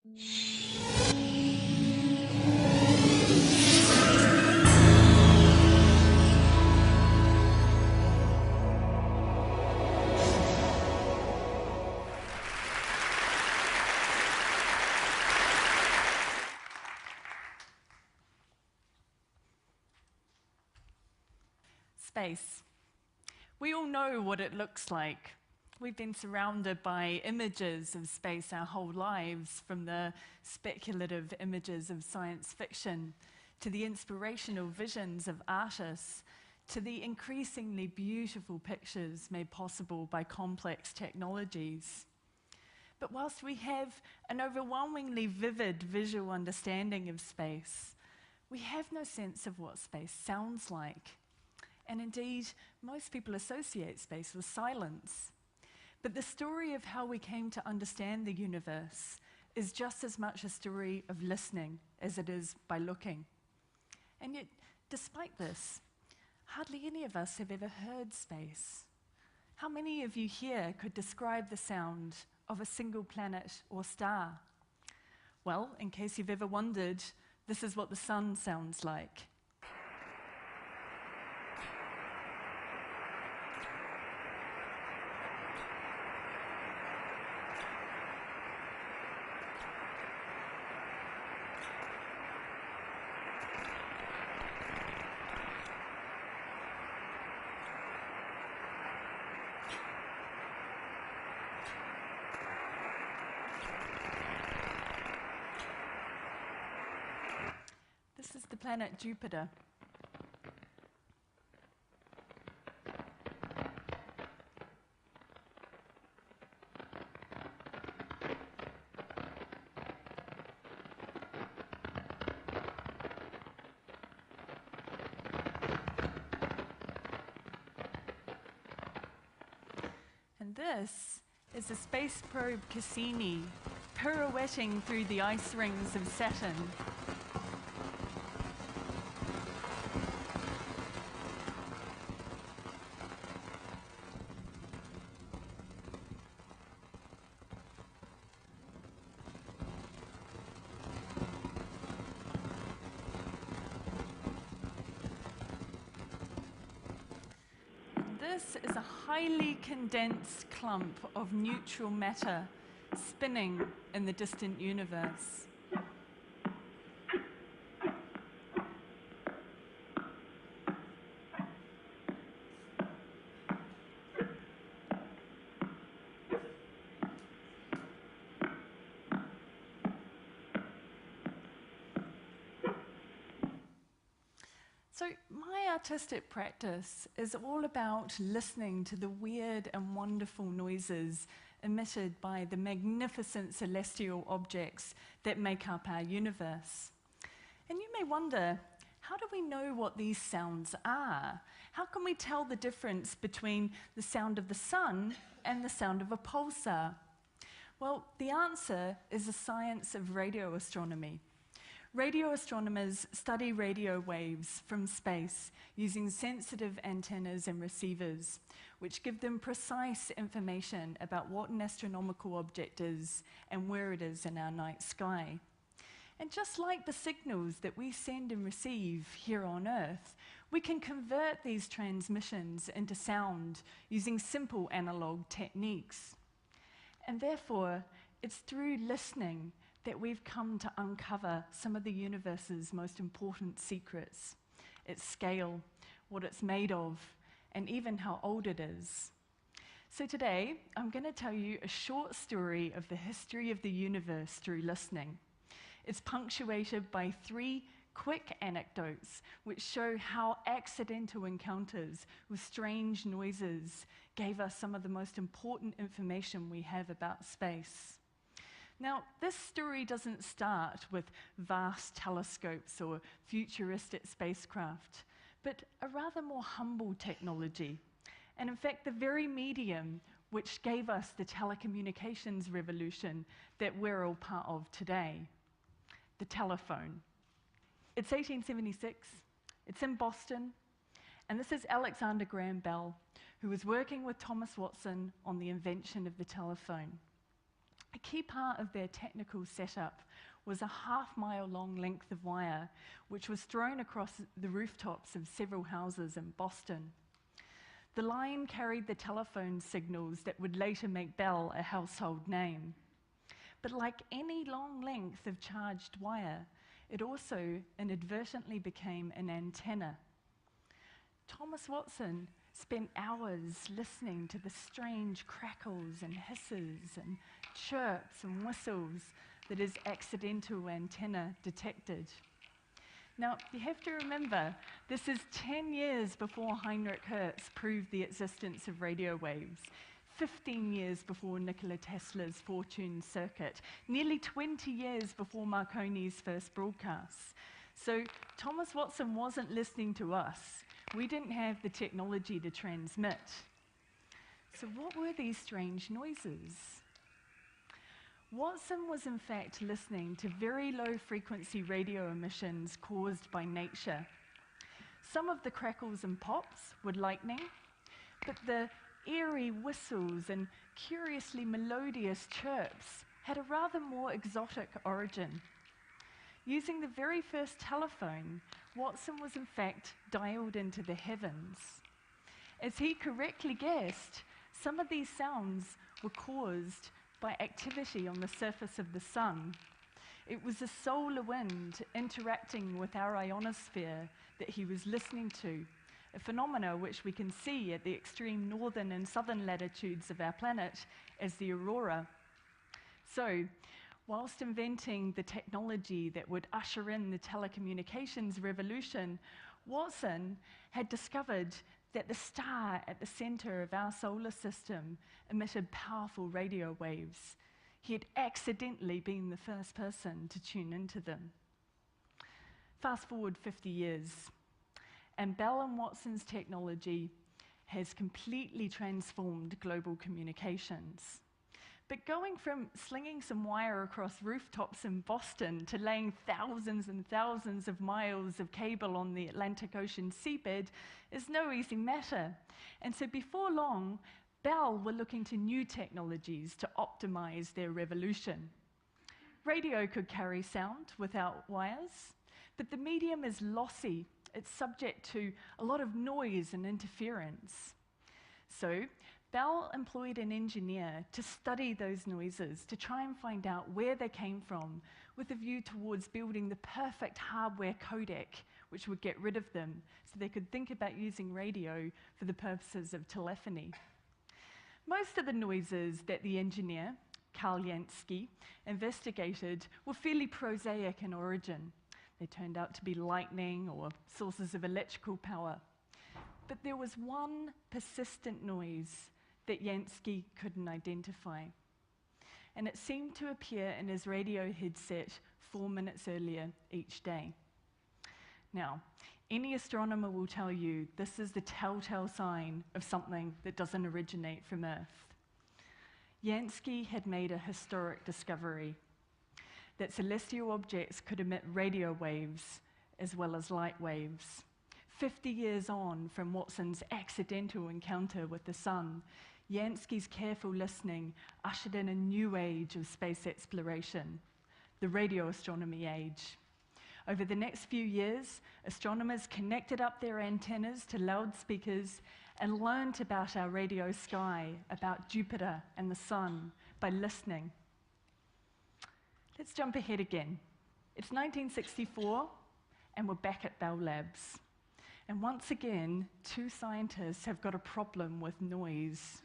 Space. We all know what it looks like. We've been surrounded by images of space our whole lives, from the speculative images of science fiction, to the inspirational visions of artists, to the increasingly beautiful pictures made possible by complex technologies. But whilst we have an overwhelmingly vivid visual understanding of space, we have no sense of what space sounds like. And indeed, most people associate space with silence. But the story of how we came to understand the universe is just as much a story of listening as it is by looking. And yet, despite this, hardly any of us have ever heard space. How many of you here could describe the sound of a single planet or star? Well, in case you've ever wondered, this is what the sun sounds like. This is the planet Jupiter. And this is the space probe Cassini, pirouetting through the ice rings of Saturn. This is a highly condensed clump of neutral matter spinning in the distant universe. So my artistic practice is all about listening to the weird and wonderful noises emitted by the magnificent celestial objects that make up our universe. And you may wonder, how do we know what these sounds are? How can we tell the difference between the sound of the sun and the sound of a pulsar? Well, the answer is the science of radio astronomy. Radio astronomers study radio waves from space using sensitive antennas and receivers, which give them precise information about what an astronomical object is and where it is in our night sky. And just like the signals that we send and receive here on Earth, we can convert these transmissions into sound using simple analog techniques. And therefore, it's through listening that we've come to uncover some of the universe's most important secrets: its scale, what it's made of, and even how old it is. So today, I'm going to tell you a short story of the history of the universe through listening. It's punctuated by 3 quick anecdotes which show how accidental encounters with strange noises gave us some of the most important information we have about space. Now, this story doesn't start with vast telescopes or futuristic spacecraft, but a rather more humble technology. And in fact, the very medium which gave us the telecommunications revolution that we're all part of today, the telephone. It's 1876, it's in Boston, and this is Alexander Graham Bell, who was working with Thomas Watson on the invention of the telephone. A key part of their technical setup was a half-mile-long length of wire, which was thrown across the rooftops of several houses in Boston. The line carried the telephone signals that would later make Bell a household name. But like any long length of charged wire, it also inadvertently became an antenna. Thomas Watson spent hours listening to the strange crackles and hisses and chirps and whistles that his accidental antenna detected. Now, you have to remember, this is 10 years before Heinrich Hertz proved the existence of radio waves, 15 years before Nikola Tesla's fortune circuit, nearly 20 years before Marconi's first broadcasts. So Thomas Watson wasn't listening to us. We didn't have the technology to transmit. So what were these strange noises? Watson was in fact listening to very low-frequency radio emissions caused by nature. Some of the crackles and pops were lightning, but the eerie whistles and curiously melodious chirps had a rather more exotic origin. Using the very first telephone, Watson was in fact dialed into the heavens. As he correctly guessed, some of these sounds were caused by activity on the surface of the sun. It was the solar wind interacting with our ionosphere that he was listening to, a phenomenon which we can see at the extreme northern and southern latitudes of our planet as the aurora. So, whilst inventing the technology that would usher in the telecommunications revolution, Watson had discovered that the star at the center of our solar system emitted powerful radio waves. He had accidentally been the first person to tune into them. Fast forward 50 years, and Bell and Watson's technology has completely transformed global communications. But going from slinging some wire across rooftops in Boston to laying thousands and thousands of miles of cable on the Atlantic Ocean seabed is no easy matter. And so before long, Bell were looking to new technologies to optimize their revolution. Radio could carry sound without wires, but the medium is lossy. It's subject to a lot of noise and interference. So Bell employed an engineer to study those noises, to try and find out where they came from, with a view towards building the perfect hardware codec which would get rid of them, so they could think about using radio for the purposes of telephony. Most of the noises that the engineer, Karl Jansky, investigated were fairly prosaic in origin. They turned out to be lightning or sources of electrical power. But there was one persistent noise that Jansky couldn't identify. And it seemed to appear in his radio headset 4 minutes earlier each day. Now, any astronomer will tell you this is the telltale sign of something that doesn't originate from Earth. Jansky had made a historic discovery, that celestial objects could emit radio waves as well as light waves. 50 years on from Watson's accidental encounter with the sun, Jansky's careful listening ushered in a new age of space exploration, the radio astronomy age. Over the next few years, astronomers connected up their antennas to loudspeakers and learned about our radio sky, about Jupiter and the sun, by listening. Let's jump ahead again. It's 1964, and we're back at Bell Labs. And once again, two scientists have got a problem with noise.